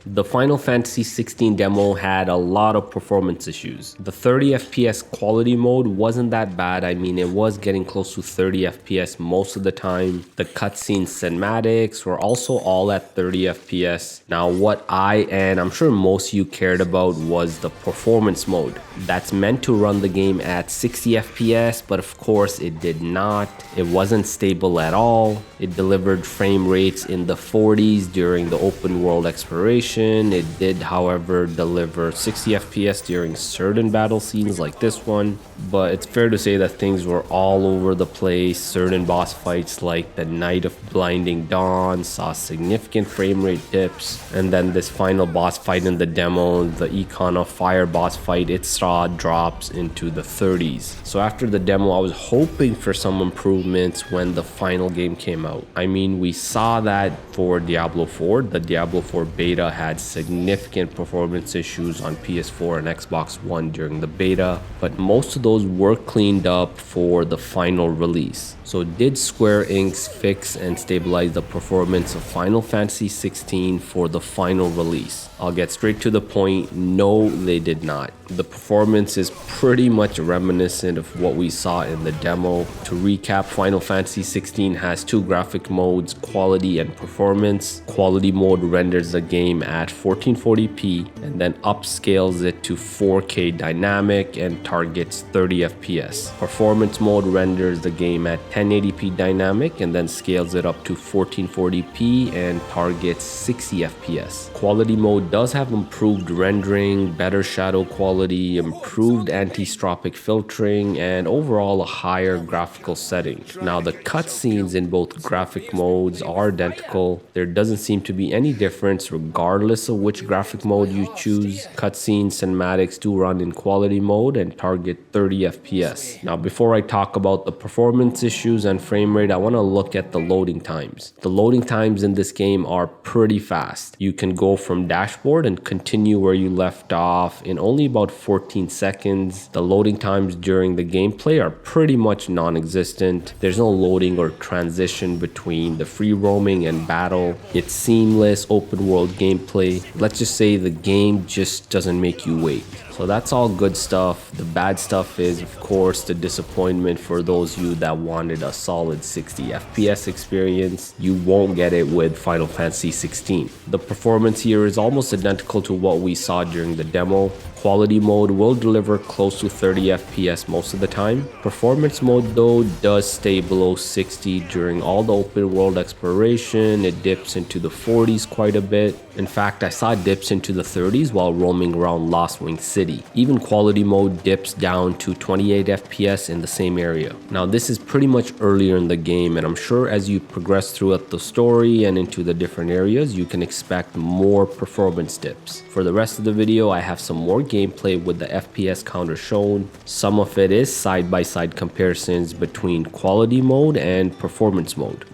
The Final Fantasy XVI demo had a lot of performance issues. The 30 FPS quality mode wasn't that bad. I mean, it was getting close to 30 FPS most of the time. The cutscene cinematics were also all at 30 FPS. Now, what and I'm sure most of you cared about was the performance mode. That's meant to run the game at 60 FPS, but of course it did not. It wasn't stable at all. It delivered frame rates in the 40s during the open world exploration. It did, however, deliver 60 FPS during certain battle scenes like this one, but it's fair to say that things were all over the place. Certain boss fights like the Night of Blinding Dawn saw significant frame rate dips, and then this final boss fight in the demo, the Econ of Fire boss fight, it saw drops into the 30s. So after the demo, I was hoping for some improvements when the final game came out. I mean, we saw that for Diablo 4. The Diablo 4 beta had significant performance issues on PS4 and Xbox One during the beta, but most of those were cleaned up for the final release. So did Square Enix fix and stabilize the performance of Final Fantasy XVI for the final release? I'll get straight to the point. No, they did not. The performance is pretty much reminiscent of what we saw in the demo. To recap, Final Fantasy XVI has two graphic modes, quality and performance. Quality mode renders the game at 1440p and then upscales it to 4K dynamic and targets 30 FPS. Performance mode renders the game at 1080p dynamic and then scales it up to 1440p and targets 60 FPS. Quality mode does have improved rendering, better shadow quality, improved anti-stropic filtering, and overall a higher graphical setting. Now the cutscenes in both graphic modes are identical. There doesn't seem to be any difference regardless of which graphic mode you choose. Cutscene cinematics do run in quality mode and target 30 FPS. Now before I talk about the performance issues and frame rate, I want to look at the loading times. The loading times in this game are pretty fast. You can go from dashboard and continue where you left off in only about 14 seconds. The loading times during the gameplay are pretty much non-existent. There's no loading or transition between the free roaming and battle. It's seamless open world gameplay. Let's just say the game just doesn't make you wait. So that's all good stuff. The bad stuff is, of course, the disappointment for those of you that wanted a solid 60 FPS experience. You won't get it with Final Fantasy XVI. The performance here is almost identical to what we saw during the demo. Quality mode will deliver close to 30 FPS most of the time. Performance mode though does stay below 60 during all the open world exploration. It dips into the 40s quite a bit. In fact, I saw dips into the 30s while roaming around Lost Wing City. Even quality mode dips down to 28 FPS in the same area. Now this is pretty much earlier in the game, and I'm sure as you progress throughout the story and into the different areas, you can expect more performance dips. For the rest of the video, I have some more gameplay with the FPS counter shown. Some of it is side-by-side comparisons between quality mode and performance mode.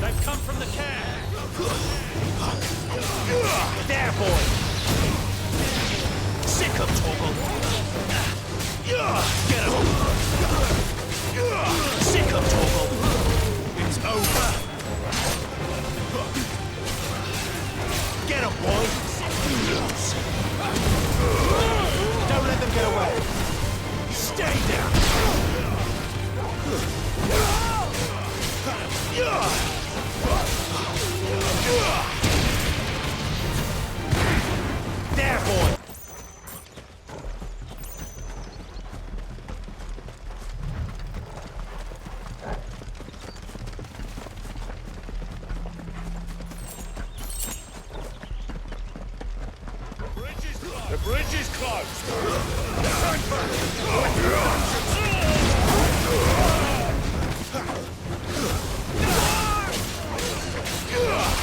They've come from the cab. There, boy. Sick of Toggle. Get him. Sick of Toggle. It's over. Get him, boy. Don't let them get away. Stay down. There, boy! The bridge is closed!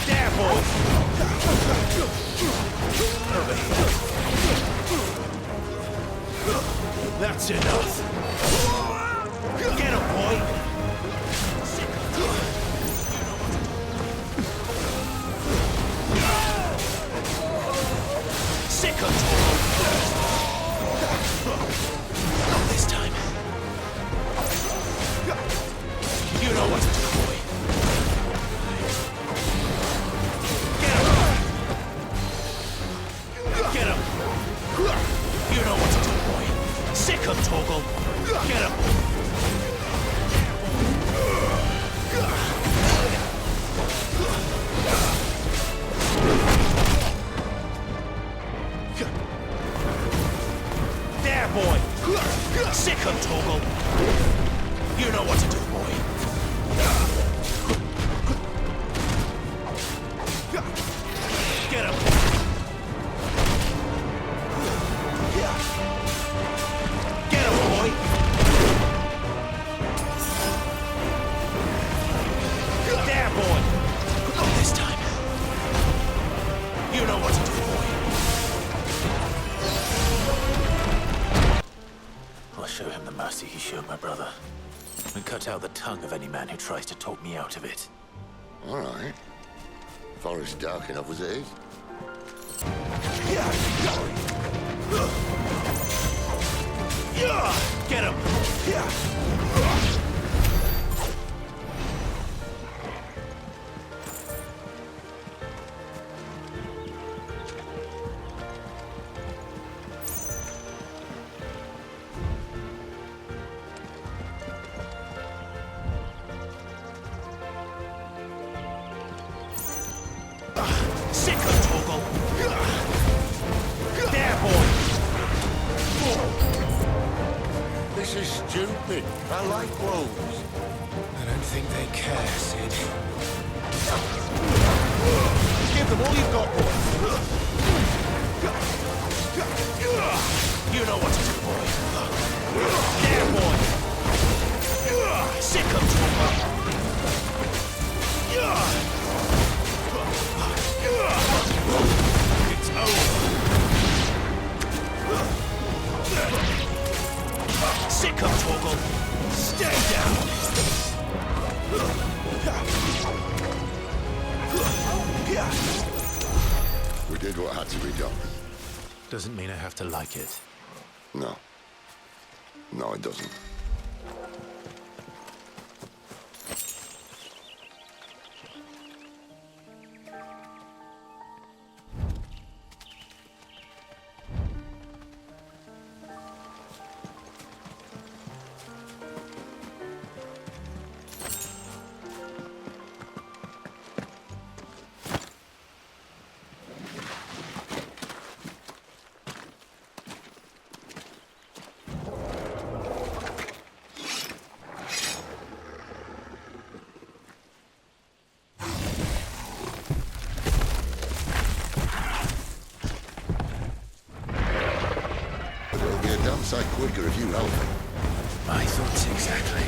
There, boy! That's enough. Get him, boy. tongue of any man who tries to talk me out of it. All right. Forest dark enough as it is. Get him! Sick of Toggle! There, boy! This is stupid. I like wolves. I don't think they care, Sid. Give them all you've got, boy. You know what to do, boy. There, boy! Sick of Toggle! It's over! Sick of Toggle! Stay down! We did what had to be done. Doesn't mean I have to like it. No. No, it doesn't. It'll be a damn sight quicker if you help me. My thoughts exactly.